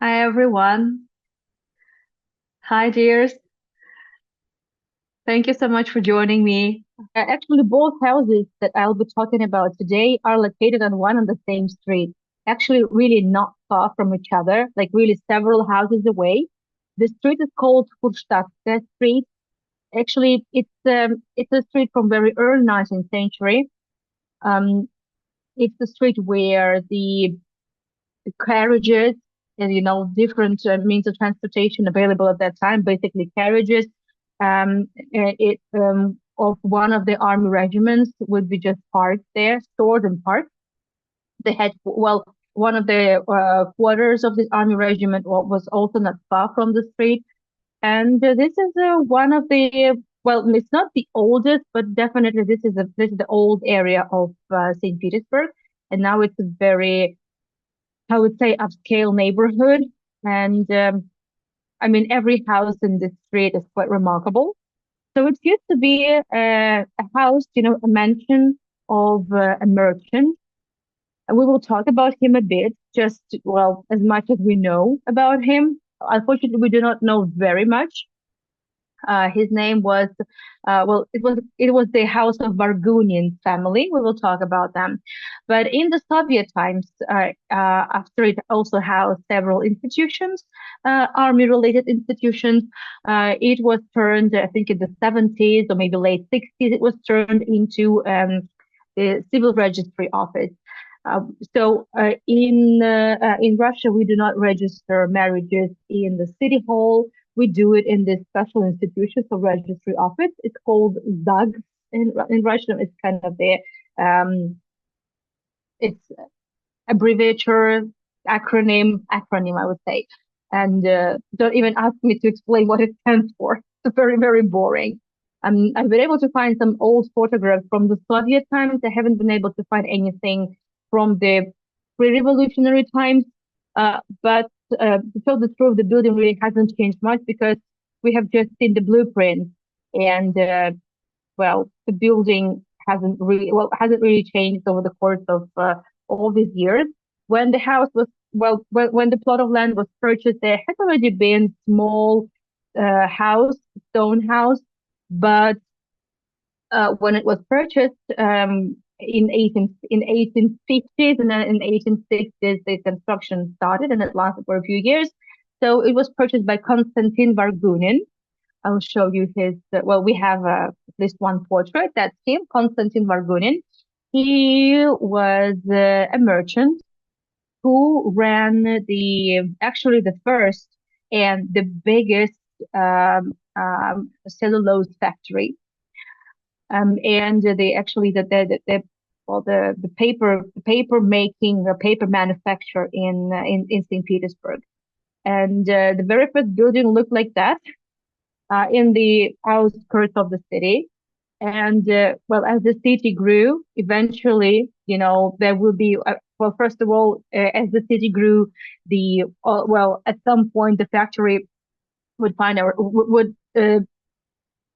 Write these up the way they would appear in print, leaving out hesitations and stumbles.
Hi everyone. Hi dears. Thank you so much for joining me. Actually, both houses that I'll be talking about today are located on one and the same street. Actually, really not far from each other, like really several houses away. The street is called Furstatska Street. Actually, it's a street from very early 19th century. Um, it's the street where the carriages and different means of transportation available at that time, basically carriages it of one of the army regiments would be just parked there, stored and parked. They had, well, one of the quarters of the army regiment was also not far from the street. And this is one of the, well, it's not the oldest, but definitely this is the old area of St. Petersburg. And now it's a very, I would say, upscale neighborhood. And I mean, every house in this street is quite remarkable. So it used to be a house, a mansion of a merchant. And we will talk about him a bit, just, well, as much as we know about him. Unfortunately, we do not know very much. His name was, well, it was the House of Bargunin family. We will talk about them. But in the Soviet times, after it also housed several institutions, army-related institutions, it was turned, I think, in the 70s or maybe late 60s, it was turned into the civil registry office. In Russia, we do not register marriages in the city hall. We do it in this special institution, so registry office. It's called ZAG in Russian. It's kind of the it's abbreviature, acronym, I would say. And don't even ask me to explain what it stands for. It's very, very boring. I've been able to find some old photographs from the Soviet times. I haven't been able to find anything from the pre-revolutionary times. But to tell the truth, the building really hasn't changed much because we have just seen the blueprint, and well, the building hasn't really changed over the course of all these years. When the house was when the plot of land was purchased, there had already been small house, stone house, but when it was purchased in 1850s and then in 1860s, the construction started and it lasted for a few years. So it was purchased by Konstantin Vargunin. I'll show you his, well, we have at least one portrait. That's him, Konstantin Vargunin. He was a merchant who ran actually the first and the biggest cellulose factory. And they actually, well, the paper making, the paper manufacture in St. Petersburg. And the very first building looked like that in the outskirts of the city. And well, as the city grew, eventually, there will be, well, first of all, as the city grew, well, at some point, the factory would find our, would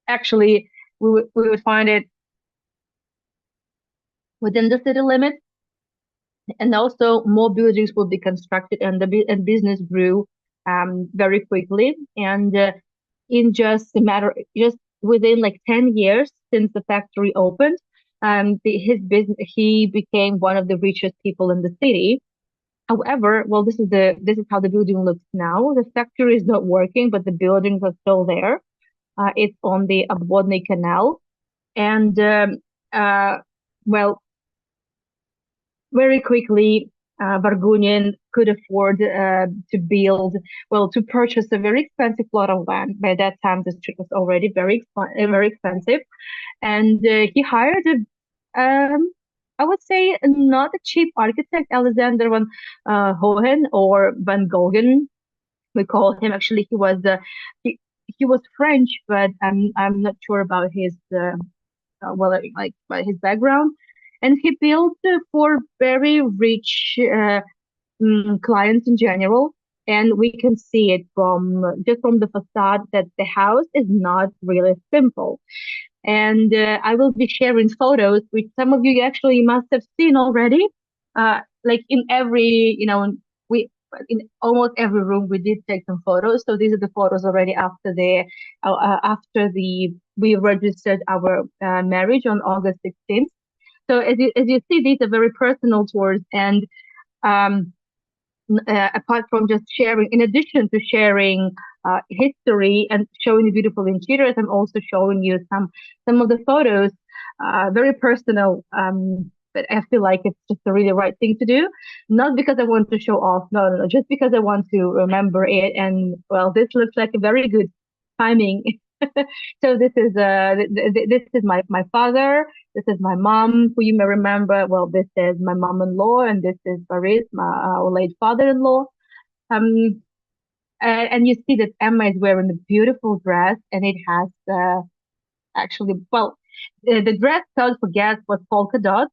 actually, we would find it within the city limits. And also more buildings would be constructed and business grew very quickly. And in just within like 10 years since the factory opened, his business, he became one of the richest people in the city. However, well, this is how the building looks now. The factory is not working, but the buildings are still there. It's on the Obvodny Canal. And well, very quickly, Vargunin could afford to purchase a very expensive plot of land. By that time, the street was already very expensive, and he hired I would say, not a cheap architect, Alexander van Hohen or Van Goghen. We call him. Actually, he was French, but I'm not sure about his like by his background. And he built for very rich clients in general. And we can see it from just from the facade that the house is not really simple. And I will be sharing photos, which some of you actually must have seen already. Like in every, we in almost every room we did take some photos. So these are the photos already after the we registered our marriage on August 16th. So as you see, these are very personal tours, and um, apart from just sharing, in addition to sharing history and showing the beautiful interiors, I'm also showing you some of the photos, very personal. But I feel like it's just the really right thing to do, not because I want to show off, no, no, no, just because I want to remember it. And well, this looks like a very good timing. So this is my father. This is my mom, who you may remember. Well, this is my mom-in-law, and this is Boris, my late father-in-law. Um, and you see that Emma is wearing a beautiful dress, and it has actually, well, the dress code for guests was polka dots,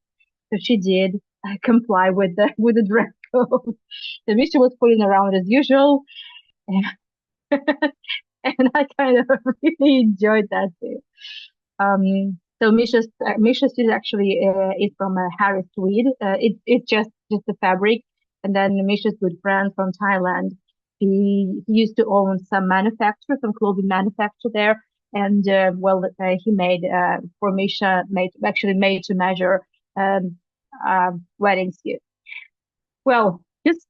so she did comply with the dress code. So Misha was fooling around as usual, and, and I kind of really enjoyed that too. So Misha's is actually is from Harris Tweed. It's just the fabric, and then Misha's good friend from Thailand. He used to own some clothing manufacturer there, and he made for Misha made actually made to measure um, wedding suit. Well, just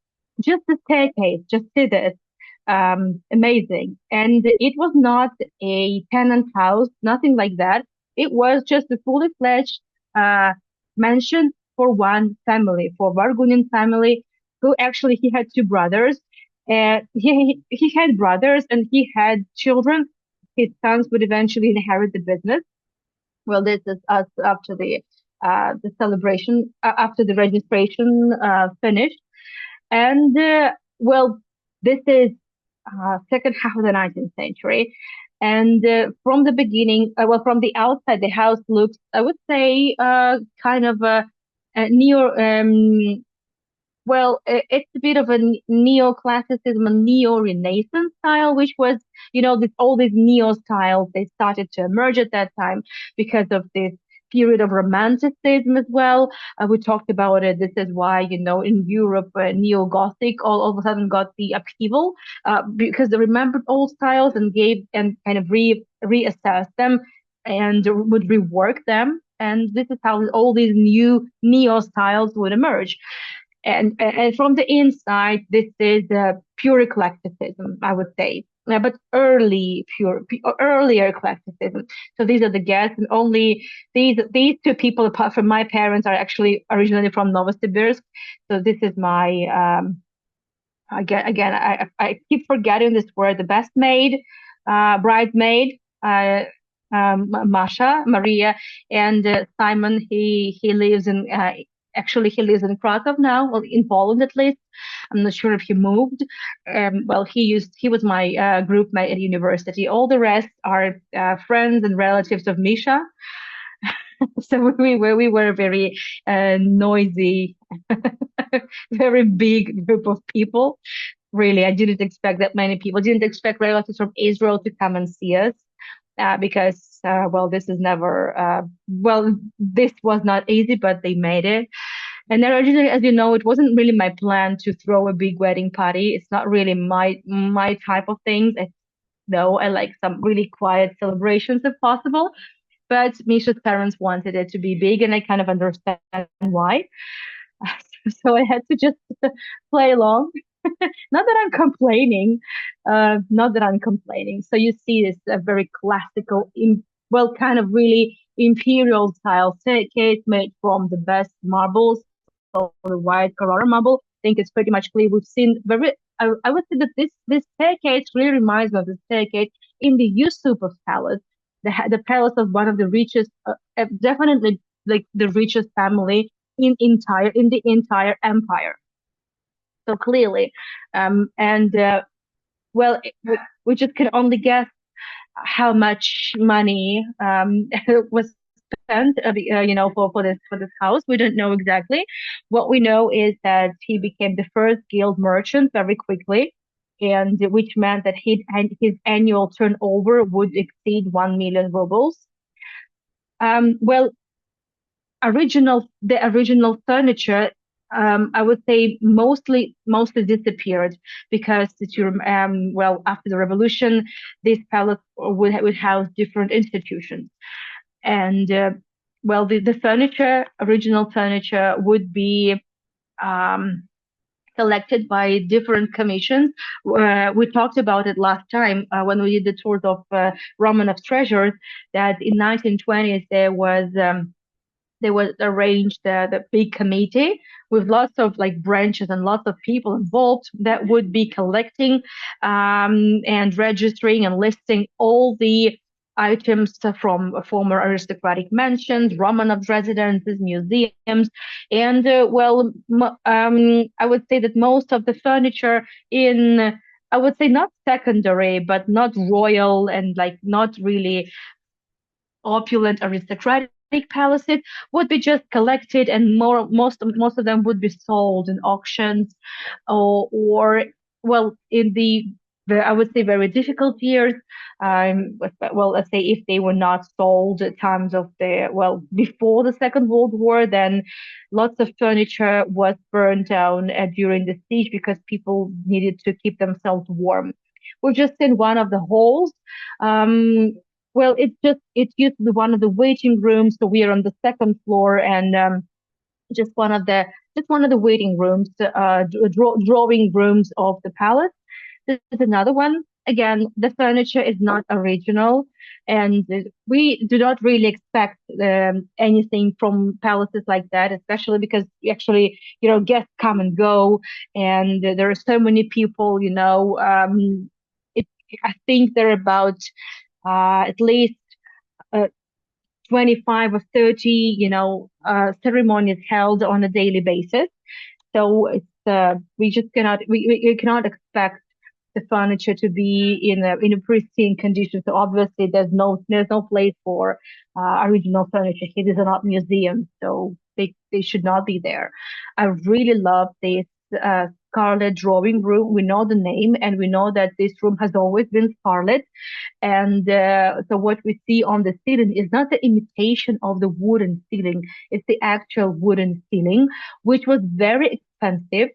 the staircase, just see this. Amazing. And it was not a tenant house, nothing like that. It was just a fully fledged uh mansion for one family, for Vargunin family, who actually he had two brothers. And he had brothers and he had children. His sons would eventually inherit the business. Well, this is us after the celebration, after the registration finished. And well, this is second half of the 19th century. And from the beginning, from the outside, the house looks, I would say, kind of a neo, it's a bit of a neoclassicism, a neo-Renaissance style, which was, all these neo styles, they started to emerge at that time because of this period of romanticism as well. We talked about it. This is why, in Europe, neo-Gothic all of a sudden got the upheaval, because they remembered old styles and gave and kind of reassessed them and would rework them. And this is how all these new neo styles would emerge. And from the inside, this is pure eclecticism, I would say, but earlier eclecticism. So these are the guests, and only these two people, apart from my parents, are actually originally from Novosibirsk. So this is my again, I keep forgetting this word, the best maid, bridesmaid, Masha, Maria, and Simon. He lives in actually he lives in Krakow now, well, in Poland at least. I'm not sure if he moved. Well, he was my group mate at university. All the rest are friends and relatives of Misha. So we were a very noisy, very big group of people. Really, I didn't expect that many people. Didn't expect relatives from Israel to come and see us, because this is never this was not easy, but they made it. And then originally, as you know, it wasn't really my plan to throw a big wedding party. It's not really my type of things. No, I like some really quiet celebrations if possible. But Misha's parents wanted it to be big, and I kind of understand why. So I had to just play along. Not that I'm complaining, not that I'm complaining. So you see this very classical, kind of really imperial style staircase made from the best marbles, so the white Carrara marble. I think it's pretty much clear. We've seen very. I would say that this staircase really reminds me of the staircase in the Yusupov Palace, the palace of one of the richest, definitely like the richest family in the entire empire. So clearly, and we just can only guess how much money was spent, for this house. We don't know exactly. What we know is that he became the first guild merchant very quickly, and which meant that his annual turnover would exceed 1 million rubles. Well, the original furniture. I would say mostly disappeared because well, after the revolution, this palace would house different institutions. And well, the furniture, original furniture, would be um, selected by different commissions. We talked about it last time when we did the tours of Romanov's treasures, that in 1920s there was arranged the big committee with lots of like branches and lots of people involved that would be collecting and registering and listing all the items from former aristocratic mansions, Romanov residences, museums, and well, I would say that most of the furniture in, I would say not secondary, but not royal and like not really opulent aristocratic palaces would be just collected, and most of them would be sold in auctions, or well, in the I would say very difficult years, well, let's say if they were not sold at times of the, well, before the Second World War, then lots of furniture was burned down during the siege because people needed to keep themselves warm. We're just in one of the halls. Um, well, it used to be one of the waiting rooms, so we are on the second floor, and just one of the just one of the waiting rooms, drawing rooms of the palace. This is another one. Again, the furniture is not original, and we do not really expect anything from palaces like that, especially because actually, guests come and go, and there are so many people. It, I think there are about at least uh, 25 or 30, ceremonies held on a daily basis. So we just we cannot expect the furniture to be in a pristine condition. So obviously there's no place for original furniture here. These are not museums, so they should not be there. I really love this Scarlet drawing room. We know the name, and we know that this room has always been Scarlet. And so what we see on the ceiling is not the imitation of the wooden ceiling, it's the actual wooden ceiling, which was very expensive.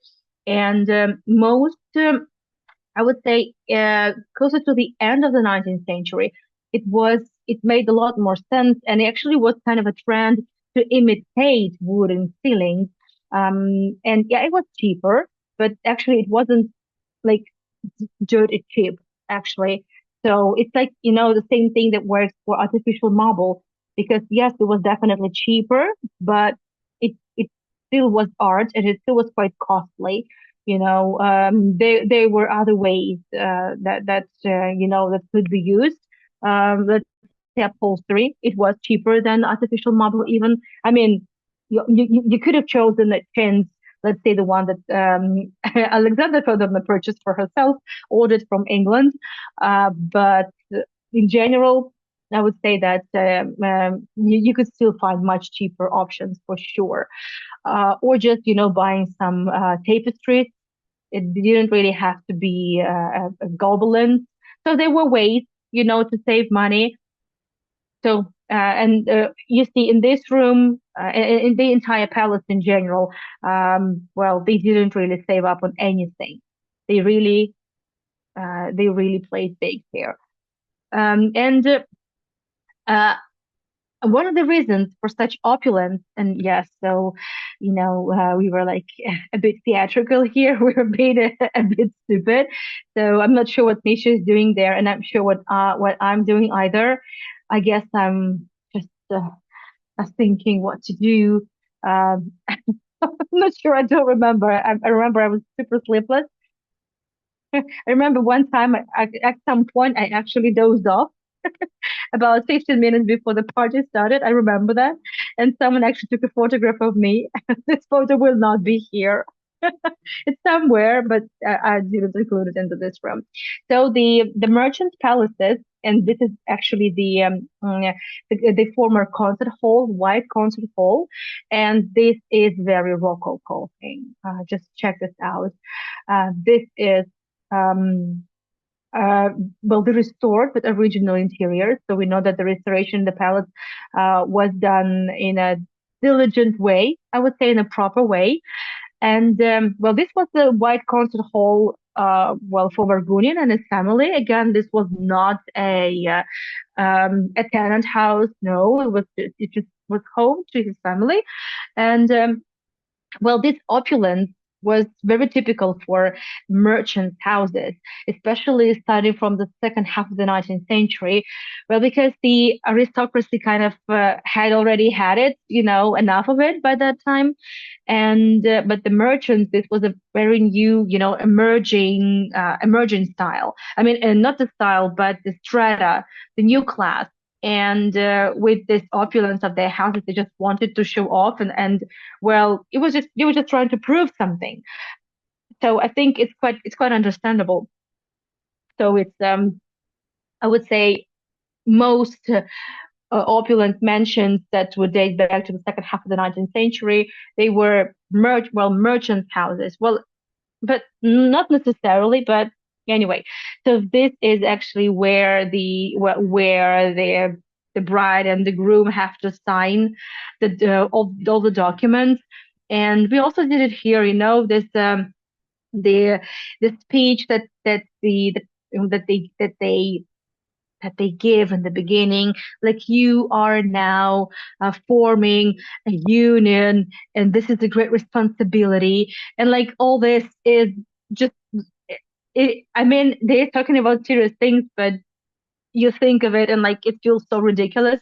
And I would say, closer to the end of the 19th century, it made a lot more sense, and it actually was kind of a trend to imitate wooden ceilings. And yeah, it was cheaper, but actually it wasn't like dirty cheap, actually. So it's like, the same thing that works for artificial marble, because yes, it was definitely cheaper, but it still was art, and it still was quite costly. There were other ways that could be used. Let's say upholstery. It was cheaper than artificial marble even. I mean, you could have chosen a chintz, let's say the one that Alexandra Fedorovna purchased for herself, ordered from England. But in general, I would say that you could still find much cheaper options for sure. Or just, buying some tapestries. It didn't really have to be a gobelin. So there were ways, to save money. So, and you see in this room, in the entire palace in general, well, they didn't really save up on anything. They really, they really played big here. And uh, one of the reasons for such opulence, and yes, so, we were like a bit theatrical here. We were being a bit stupid. So I'm not sure what Misha is doing there, and I'm sure what I'm doing either. I guess I'm just thinking what to do. I'm not sure. I don't remember. I remember I was super sleepless. I remember one time, at some point, I actually dozed off about 15 minutes before the party started. I remember that. And someone actually took a photograph of me. This photo will not be here. It's somewhere, but I didn't include it into this room. So the merchant palaces, and this is actually the former concert hall, white concert hall, and this is very rococo thing. Just check this out. This is um, uh, well, the restored but original interior. So we know that the restoration in the palace was done in a diligent way. I would say in a proper way. And well, this was the white concert hall. Well, for Vargunian and his family. Again, this was not a tenant house. No, it just was home to his family. And well, this opulence was very typical for merchants' houses, especially starting from the second half of the 19th century. Well, because the aristocracy kind of had already had it, enough of it by that time. And but the merchants, this was a very new, emerging style. I mean, not the style, but the strata, the new class. And with this opulence of their houses, they just wanted to show off, and well, it was just they were just trying to prove something. So I think it's quite understandable. So it's I would say most opulent mansions that would date back to the second half of the 19th century, they were merchant houses. Well, but not necessarily, but anyway. So this is actually where the bride and the groom have to sign all the documents. And we also did it here, this the the speech that they give in the beginning, like you are now forming a union, and this is a great responsibility, and like all this is just I mean, they're talking about serious things, but you think of it and like it feels so ridiculous.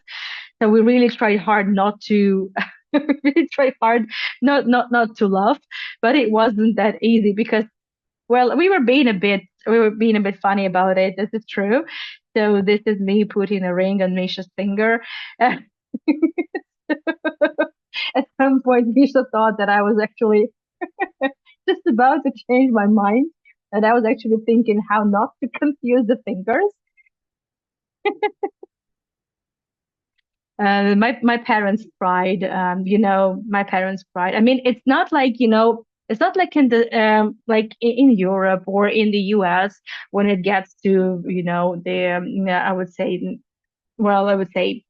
So we really tried hard not to. Really tried hard not to laugh, but it wasn't that easy because well, we were being a bit funny about it. This is true. So this is me putting a ring on Misha's finger. At some point, Misha thought that I was actually just about to change my mind, and I was actually thinking how not to confuse the fingers. My parents' pride, my parents' pride. I mean, it's not like in the in Europe or in the U.S. when it gets to the I would say I would say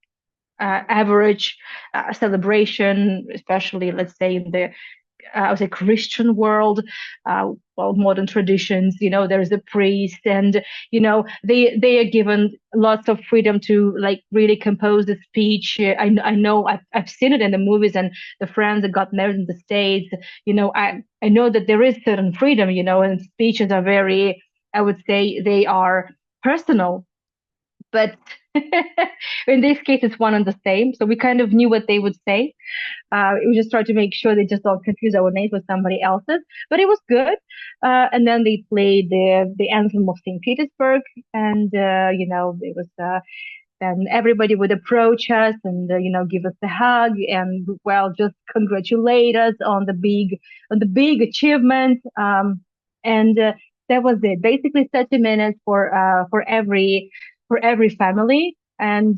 average celebration, especially let's say in the I would say Christian world, well, modern traditions, there's a priest and, they are given lots of freedom to like really compose the speech. I know I've seen it in the movies and the friends that got married in the States, I know that there is certain freedom, and speeches are very, I would say they are personal, but in this case, it's one and the same. So we kind of knew what they would say. We just tried to make sure they just don't confuse our names with somebody else's, but it was good. And then they played the anthem of St. Petersburg, and it was then everybody would approach us and give us a hug and well just congratulate us on the big achievement. And that was it. Basically, 30 minutes for every family. And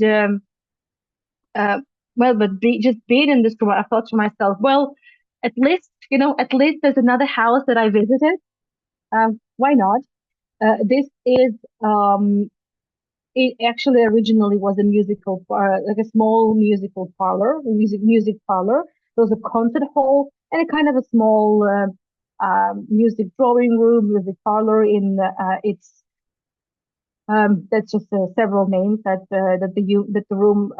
well, but just being in this room, I thought to myself, well, at least there's another house that I visited. Why not? This is it actually originally was a like a small musical parlor, a music parlor. There was a concert hall and a kind of a small music drawing room, music parlor in its that's just several names that the room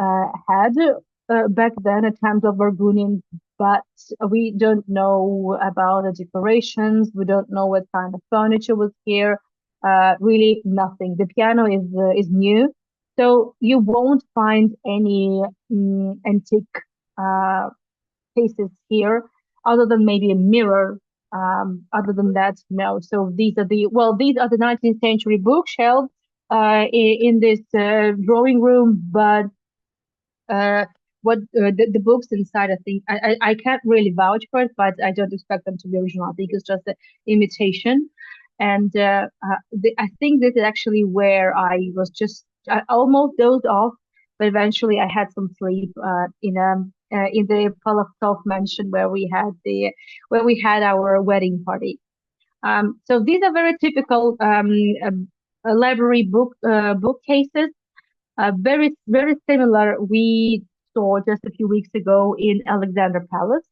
had back then at times of Burgundian, but we don't know about the decorations. We don't know what kind of furniture was here. Really nothing. The piano is new, so you won't find any antique uh, pieces here, other than maybe a mirror. Other than that, no. So these are the 19th century bookshelves in this drawing room, but uh, what the books inside, I think I can't really vouch for it, but I don't expect them to be original. I think it's just an imitation, and I think this is actually where I almost dozed off, but eventually I had some sleep in the Palastov mansion where we had our wedding party. So these are very typical library bookcases, very similar we saw just a few weeks ago in Alexander Palace.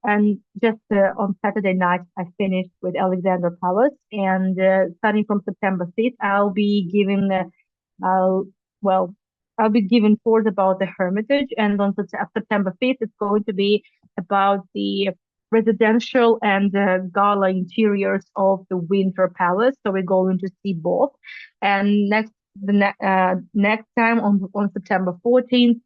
And just on Saturday night, I finished with Alexander Palace, and starting from September 5th, I'll, well, I'll be giving tours about the Hermitage, and on September 5th, it's going to be about the residential and gala interiors of the Winter Palace. So we're going to see both. And next time on September 14th,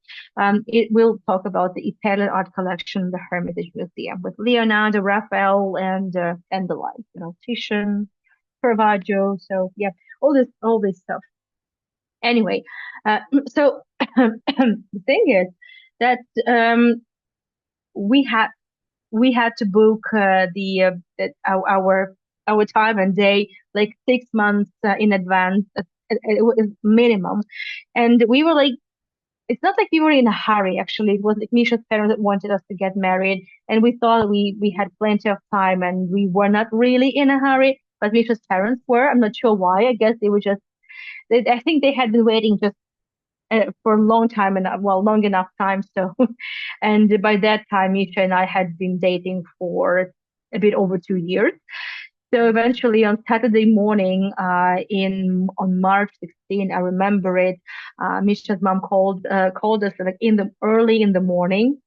it will talk about the Italian art collection in the Hermitage Museum with Leonardo, Raphael, and the like, Titian, Caravaggio. So yeah, all this stuff. Anyway, uh, so the thing is that we had we had to book our time and day like 6 months in advance. It was minimum, and we were like, it's not like we were in a hurry. Actually, it was like Misha's parents that wanted us to get married, and we thought we had plenty of time, and we were not really in a hurry. But Misha's parents were. I'm not sure why. I guess they were just. I think they had been waiting just for a long time and well, long enough time. So, and by that time, Misha and I had been dating for a bit over 2 years. So eventually, on Saturday morning, in on March 16, I remember it. Misha's mom called us like in the early in the morning.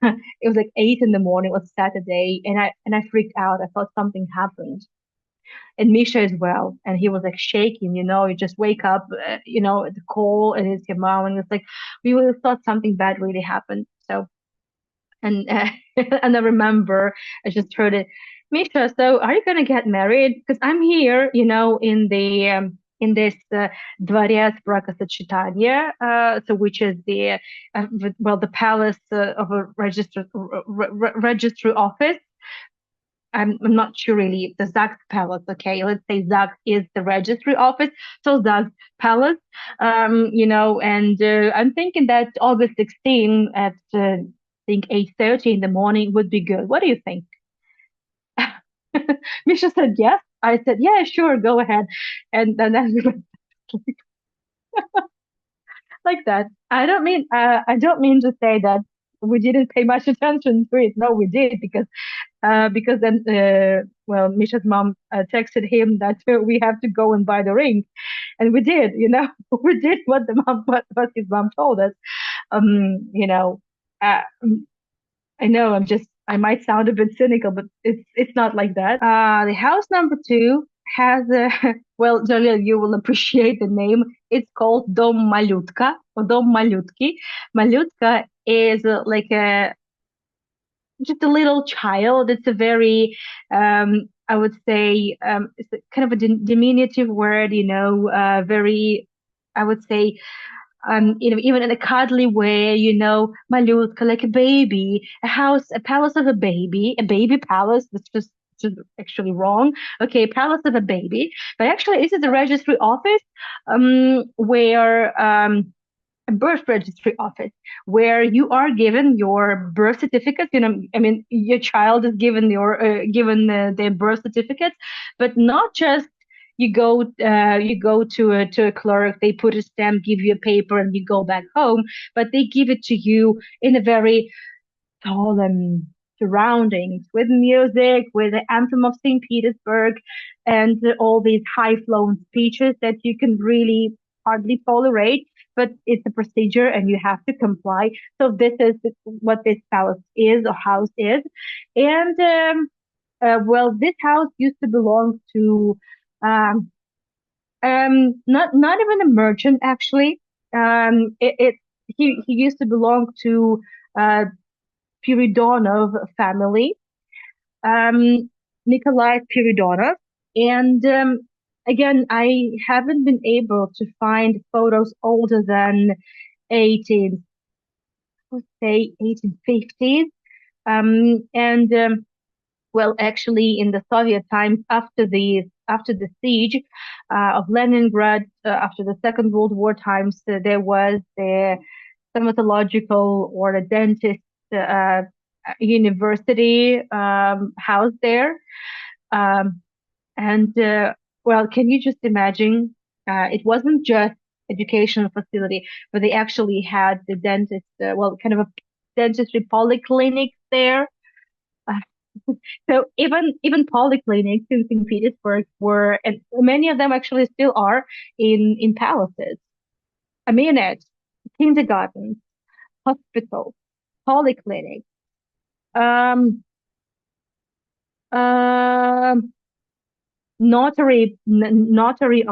It was like 8 in the morning. It was Saturday, and I freaked out. I thought something happened, and Misha as well. And he was like shaking, you just wake up, at the call, and it's your mom, and it's like we would have thought something bad really happened. So, and and I remember I just heard it, Misha. So, are you gonna get married? Because I'm here, in this Dvorец Бракосочетания, so which is the palace of a registry office. I'm not sure really the Zag's Palace. Okay, let's say Zag is the registry office, so Zag's Palace. And I'm thinking that August 16 at I think 8:30 in the morning would be good. What do you think? Misha said yes. I said yeah, sure, go ahead. And then like that. I don't mean to say that we didn't pay much attention to it. No, we did because then, Misha's mom texted him that we have to go and buy the ring, and we did. We did what his mom told us. Um, you know, uh, I know I might sound a bit cynical, but it's not like that. The house number two has well, Jalil, you will appreciate the name. It's called Dom Malutka or Dom Malutki. Malutka is like a just a little child. It's a very, I would say, it's a kind of a diminutive word, very, I would say, even in a cuddly way, malutka, like a baby, a palace of a baby palace. That's just actually wrong. Okay, palace of a baby, but actually, this is the registry office, where a birth registry office where you are given your birth certificate. I mean, your child is given their birth certificate, but not just you go to a clerk, they put a stamp, give you a paper, and you go back home, but they give it to you in a very solemn surroundings with music, with the anthem of St. Petersburg, and all these high flown speeches that you can really hardly tolerate. But it's a procedure and you have to comply. So this is what this palace is or house is. And this house used to belong to um, not even a merchant actually. He used to belong to uh, Spiridonov family, um, Nikolai Spiridonov. And again, I haven't been able to find photos older than 18, let's say 1850s. And well, actually, in the Soviet times, after the siege of Leningrad, after the Second World War times, there was the stomatological or a dentist uh, university house there. Um, and well, can you just imagine? It wasn't just educational facility, but they actually had the dentist, well, kind of a dentistry polyclinics there. Uh, So even polyclinics in St. Petersburg were, and many of them actually still are in palaces. I mean it, kindergartens, hospitals, polyclinics, um, um, notary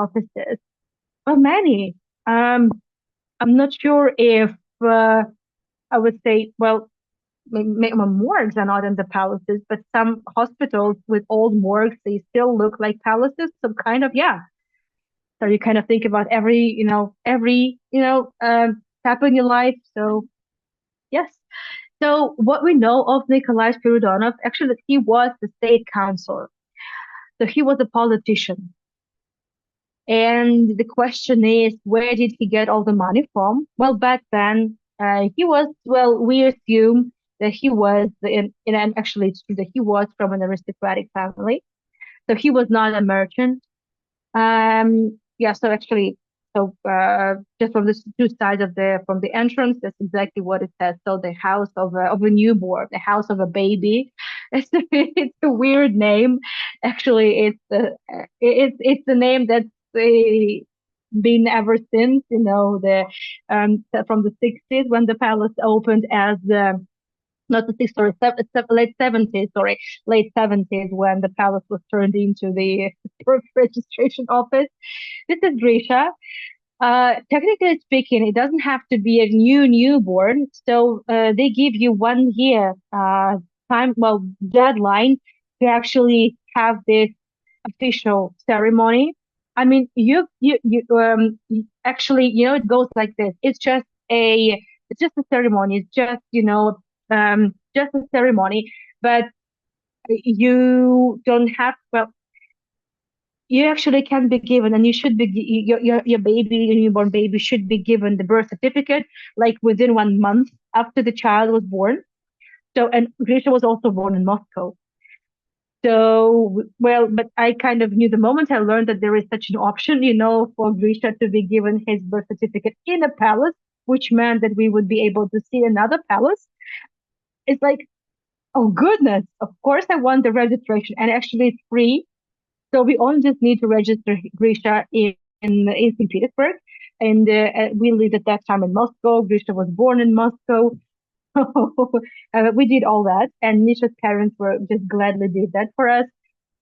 offices. Well, many. Um, I'm not sure if I would say, well, morgues are not in the palaces, but some hospitals with old morgues, they still look like palaces. So kind of, yeah. So you kind of think about every step in your life. So yes. So what we know of Nikolai Spiridonov, actually, that he was the state counselor. So he was a politician. And the question is, where did he get all the money from? Well, back then, we assume that he was, and actually it's true that he was from an aristocratic family. So he was not a merchant. Yeah, so actually, just from the two sides from the entrance, that's exactly what it says. So the house of a newborn, the house of a baby. It's a weird name. Actually, it's a name that's been ever since, from the 60s when the palace opened as not the 60s, sorry, late 70s, sorry, late 70s when the palace was turned into the birth registration office. This is Grisha. Technically speaking, it doesn't have to be a newborn. So they give you 1 year deadline to actually have this official ceremony. I mean, actually, it goes like this. It's just a ceremony. It's just a ceremony, but you don't have, well, you actually can be given, and you should be, your baby, your newborn baby should be given the birth certificate like within 1 month after the child was born. So, and Grisha was also born in Moscow. So, well, but I kind of knew the moment I learned that there is such an option, for Grisha to be given his birth certificate in a palace, which meant that we would be able to see another palace. It's like, oh goodness, of course I want the registration, and actually it's free. So we only just need to register Grisha in St. Petersburg, and we lived at that time in Moscow. Grisha was born in Moscow. We did all that, and Misha's parents were just gladly did that for us.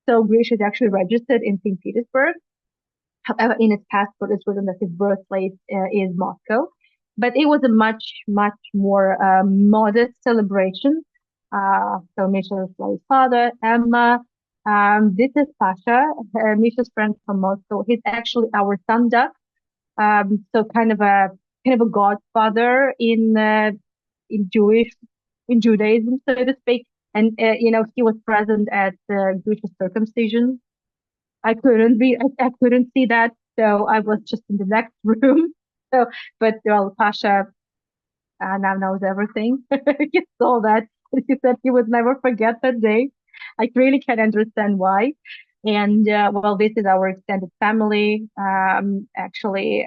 So Grisha is actually registered in St. Petersburg. However, in his passport, it's written that his birthplace is Moscow. But it was a much, much more modest celebration. So Misha's like father, Emma. This is Pasha, Misha's friend from Moscow. He's actually our Sanda. So kind of a godfather in Jewish in Judaism, so to speak. And he was present at Grisha's circumcision. I couldn't see that, so I was just in the next room. So, but well, Pasha now knows everything. He saw that. He said he would never forget that day. I really can understand why. And well, this is our extended family. Actually,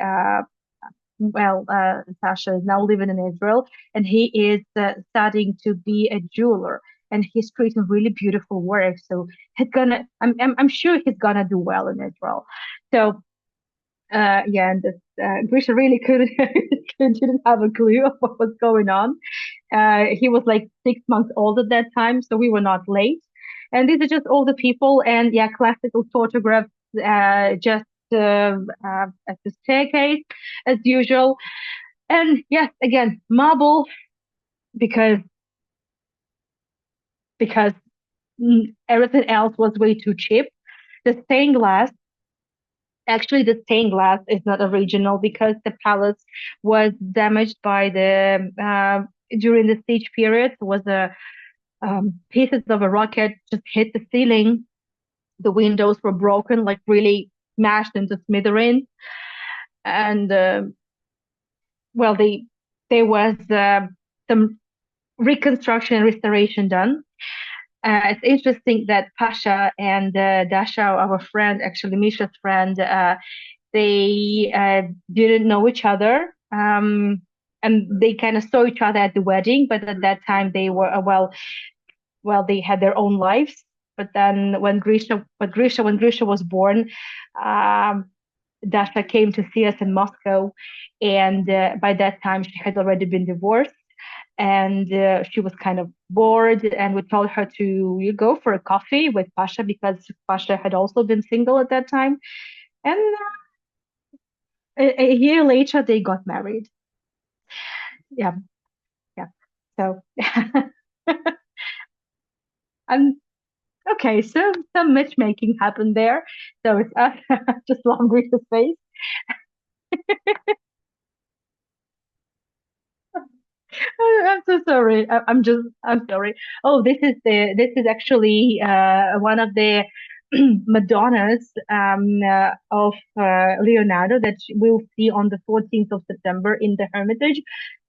Sasha is now living in Israel, and he is studying to be a jeweler, and he's creating really beautiful work. So I'm sure he's gonna do well in Israel. So yeah, and Grisha really couldn't didn't have a clue of what was going on. He was like 6 months old at that time, so we were not late. And these are just all the people, and yeah, classical photographs, just at the staircase as usual. And yes, again, marble because because everything else was way too cheap. The stained glass, actually, the stained glass is not original because the palace was damaged by the during the siege period. Was a pieces of a rocket just hit the ceiling. The windows were broken, like really smashed into smithereens. And well, there was some reconstruction and restoration done. It's interesting that Pasha and Dasha, our friend, actually Misha's friend, they didn't know each other. and they kind of saw each other at the wedding, but at that time they were they had their own lives. But then when Grisha was born, um, Dasha came to see us in Moscow, and by that time she had already been divorced, and she was kind of bored, and we told her to you go for a coffee with Pasha because Pasha had also been single at that time, and a year later they got married. Yeah, yeah. So, I'm okay. So some matchmaking happened there. So it's just laundry to face. I'm so sorry. I'm sorry. Oh, this is actually one of the Madonnas of Leonardo that we'll see on the 14th of September in the Hermitage.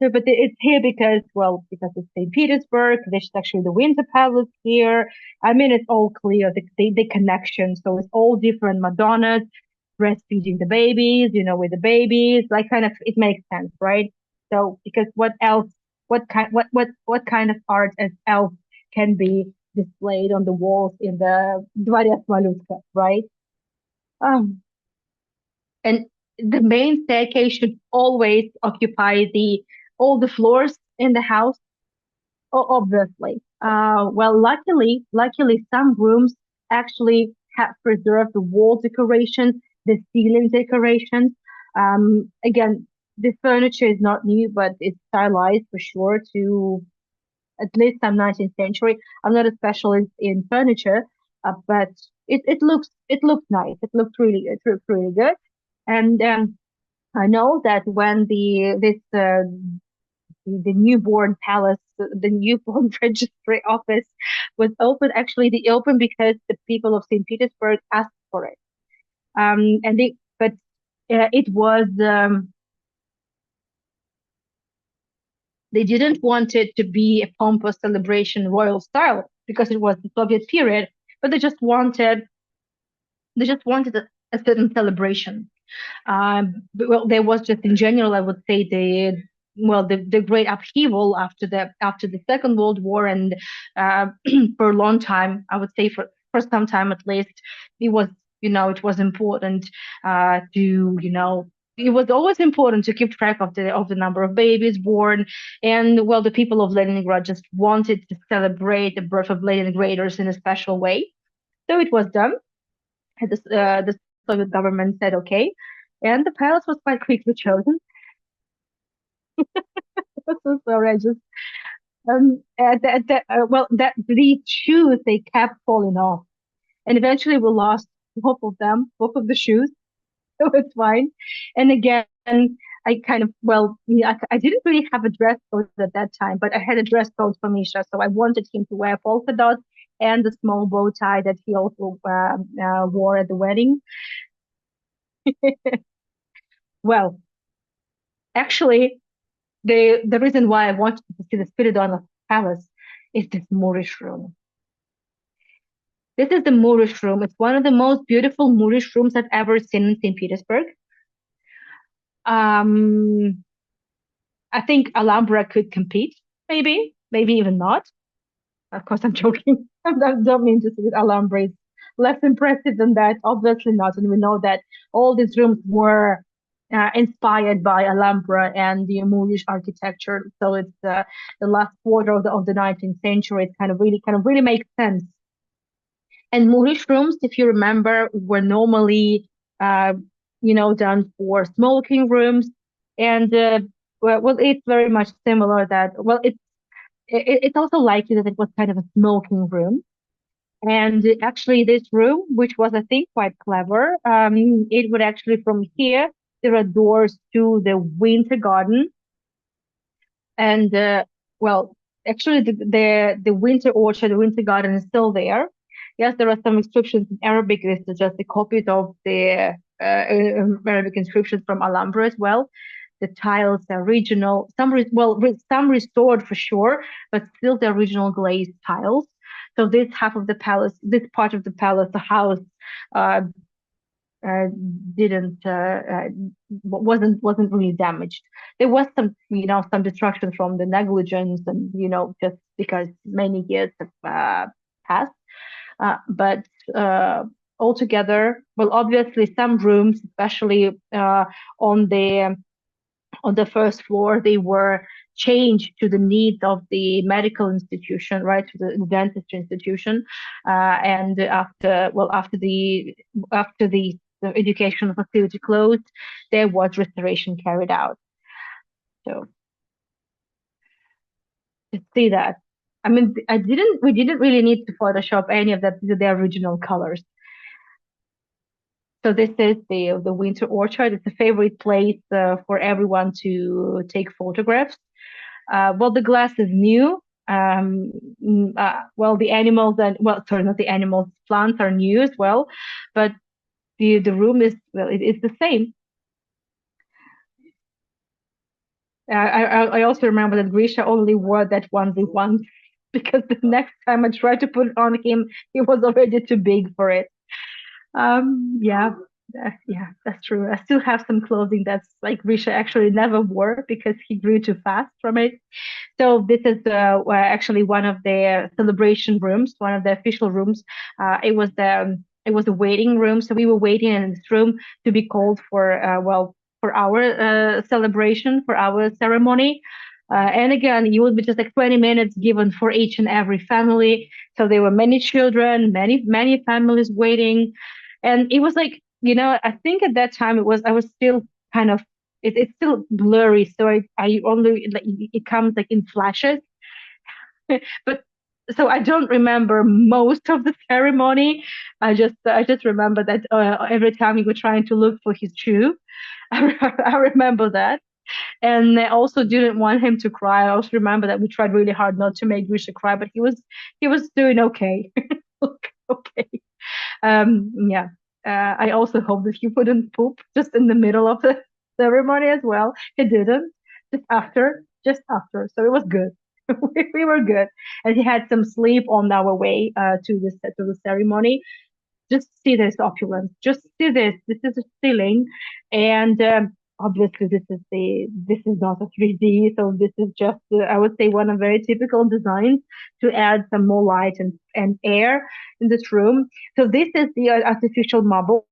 So, but it's here because, well, because it's St. Petersburg. There's actually the Winter Palace here. I mean, it's all clear, the connection. So it's all different Madonnas breastfeeding the babies, with the babies, like kind of, it makes sense, right? So, because what else, what kind of art as else can be displayed on the walls in the Dvorец Malutka, right? Um, and the main staircase should always occupy the all the floors in the house, obviously. Well, luckily, some rooms actually have preserved the wall decorations, the ceiling decorations. Again, the furniture is not new, but it's stylized for sure to at least some 19th century. I'm not a specialist in furniture, but it looks nice. It looks really good. And I know that when the newborn palace, the newborn registry office was open, actually they opened because the people of St. Petersburg asked for it. And they but it was they didn't want it to be a pompous celebration royal style because it was the Soviet period, but they just wanted a certain celebration. Well, there was just in general, I would say the great upheaval after the Second World War, and for a long time, I would say for some time at least, it was it was important to it was always important to keep track of the number of babies born, and well, the people of Leningrad just wanted to celebrate the birth of Leningraders in a special way, so it was done. And the Soviet government said okay, and the palace was quite quickly chosen. So sorry, I just well, that these shoes they kept falling off, and eventually we lost both of the shoes, so it's fine. And again, I kind of well, yeah, I didn't really have a dress code at that time, but I had a dress code for Misha, so I wanted him to wear polka dots and the small bow tie that he also wore at the wedding. Well, actually, the reason why I wanted to see the Spiridonov Palace is this Moorish room. This is the Moorish room. It's one of the most beautiful Moorish rooms I've ever seen in St. Petersburg. Um, I think Alhambra could compete, maybe even not. Of course, I'm joking. I don't mean to say that Alhambra is less impressive than that. Obviously not. And we know that all these rooms were inspired by Alhambra and the Moorish architecture. So it's the last quarter of the 19th century. It kind of really makes sense. And Moorish rooms, if you remember, were normally, uh, done for smoking rooms. And well, it's very much similar that, well, it's also likely that it was kind of a smoking room. And actually, this room, which was, I think, quite clever, it would actually from here, there are doors to the winter garden. And well, actually, the winter orchard, the winter garden is still there. Yes, there are some inscriptions in Arabic. This is just the copies of the Arabic inscriptions from Alhambra as well. The tiles are regional, some restored for sure, but still the original glazed tiles. So this half of the palace, this part of the palace, the house, uh, uh, didn't wasn't really damaged. There was some some destruction from the negligence and just because many years have passed. But uh, altogether, well, obviously some rooms, especially on the on the first floor, they were changed to the needs of the medical institution, right, to the dentistry institution. And after the educational facility closed, there was restoration carried out. So to see that, I mean, we didn't really need to Photoshop any of that to the original colors. So this is the winter orchard. It's a favorite place for everyone to take photographs. Well, the glass is new. Well, the animals and well, sorry, not the animals, plants are new as well, but the room is well, it's the same. I also remember that Grisha only wore that onesie once because the next time I tried to put it on him, he was already too big for it. Yeah, yeah, that's true. I still have some clothing that's like Grisha actually never wore because he grew too fast from it. So this is actually one of the celebration rooms, one of the official rooms. It was a waiting room, so we were waiting in this room to be called for for our celebration, for our ceremony. And again, you would be just like 20 minutes given for each and every family. So there were many children, many families waiting, and it was like I think at that time I was still kind of it's still blurry, so I only like it comes like in flashes, but so I don't remember most of the ceremony. I just remember that every time we were trying to look for his shoe, I remember that, and I also didn't want him to cry. I also remember that we tried really hard not to make Grisha cry, but he was doing okay. Okay. Yeah. I also hope that he wouldn't poop just in the middle of the ceremony as well. He didn't. Just after. So it was good. We were good, and he had some sleep on our way to the ceremony. Just see this opulence. Just see this. This is a ceiling, and obviously this is not a 3D. So this is just I would say one of very typical designs to add some more light and air in this room. So this is the artificial marble,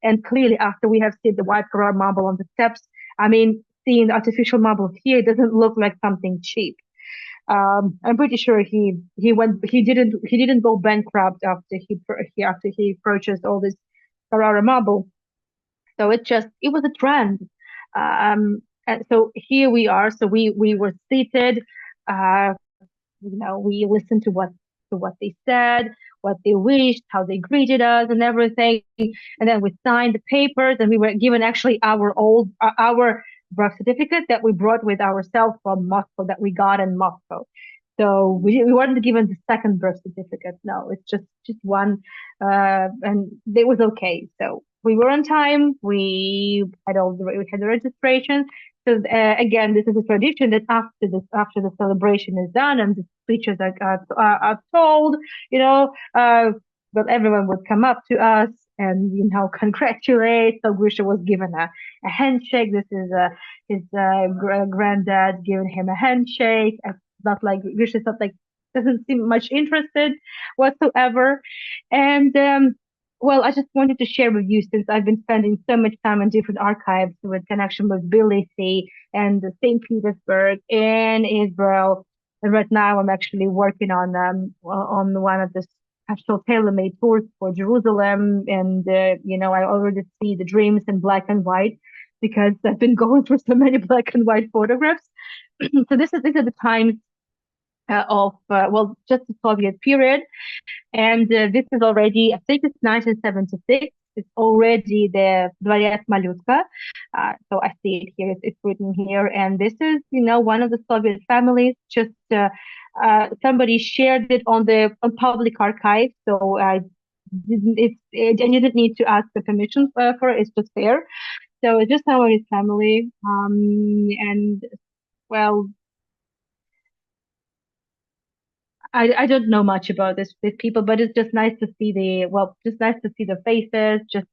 and clearly after we have seen the white color marble on the steps, I mean, seeing the artificial marble here doesn't look like something cheap. I'm pretty sure he didn't go bankrupt after after he purchased all this Carrara marble. So it was a trend. And so here we are. So we were seated. Uh, we listened to what they said, what they wished, how they greeted us, and everything. And then we signed the papers, and we were given actually our birth certificate that we brought with ourselves from Moscow that we got in Moscow. So we weren't given the second birth certificate. No, it's just one, and it was okay. So we were on time. We had the registration. So again, this is a tradition that after the celebration is done and the speeches are told, you know, uh, but everyone would come up to us and congratulate. So Grisha was given a handshake. This is his granddad giving him a handshake. Not like Grisha's not like doesn't seem much interested whatsoever, and well, I just wanted to share with you since I've been spending so much time in different archives with connection with Tbilisi and St. Petersburg and Israel. And right now I'm actually working on one of the special tailor-made tours for Jerusalem. And, I already see the dreams in black and white because I've been going through so many black and white photographs. So these are the times of, well, just the Soviet period. And this is already, I think it's 1976. It's already the Dvorets Malutka. So I see it here. It's written here. And this is, one of the Soviet families. Just somebody shared it on public archive. So I didn't need to ask the permission for it. It's just there. So it's just our family. And well, I don't know much about these people, but it's just nice to see just nice to see the faces, just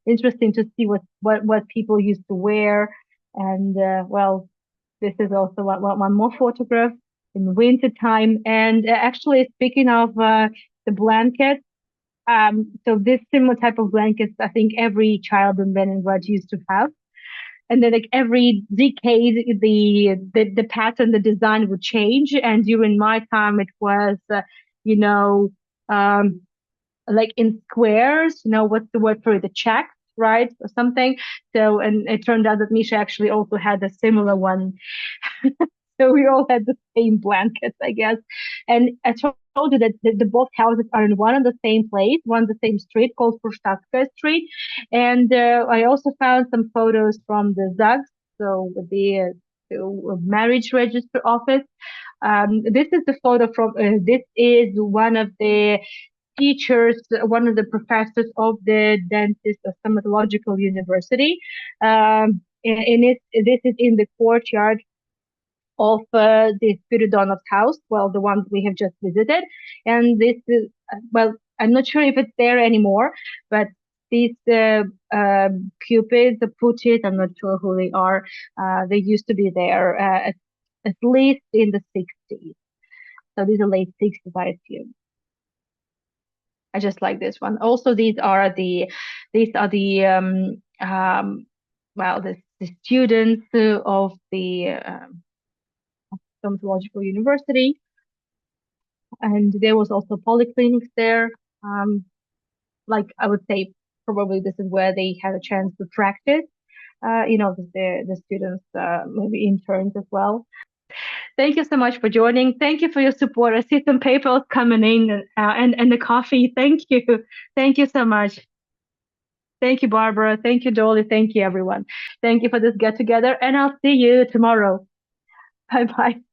interesting to see what people used to wear. And this is also one more photograph in winter time. And actually, speaking of the blankets, so this similar type of blankets, I think every child in Leningrad used to have. And then like every decade, the pattern, the design would change. And during my time, it was, you know, um, like in squares. What's the word for it? The checks, right, or something. So, and it turned out that Misha actually also had a similar one. So we all had the same blankets, I guess. And I told you that the both houses are in one and the same place, one the same street called Pushtatskaya Street. And I also found some photos from the ZAGS, so the marriage register office. This is the photo from, this is one of the teachers, one of the professors of the dentist of stomatological university. And this is in the courtyard of the Spiridonov house, well, the one we have just visited. And this is, I'm not sure if it's there anymore, but these cupids, the puchis, I'm not sure who they are. They used to be there at least in the 60s. So these are late 60s, I assume. I just like this one. Also, these are the the students of the stomatological university, and there was also polyclinics there. Um, like I would say, probably this is where they had a chance to practice. The students, maybe interns as well. Thank you so much for joining. Thank you for your support. I see some papers coming in, and the coffee. Thank you. Thank you so much. Thank you, Barbara. Thank you, Dolly. Thank you, everyone. Thank you for this get together, and I'll see you tomorrow. Bye bye.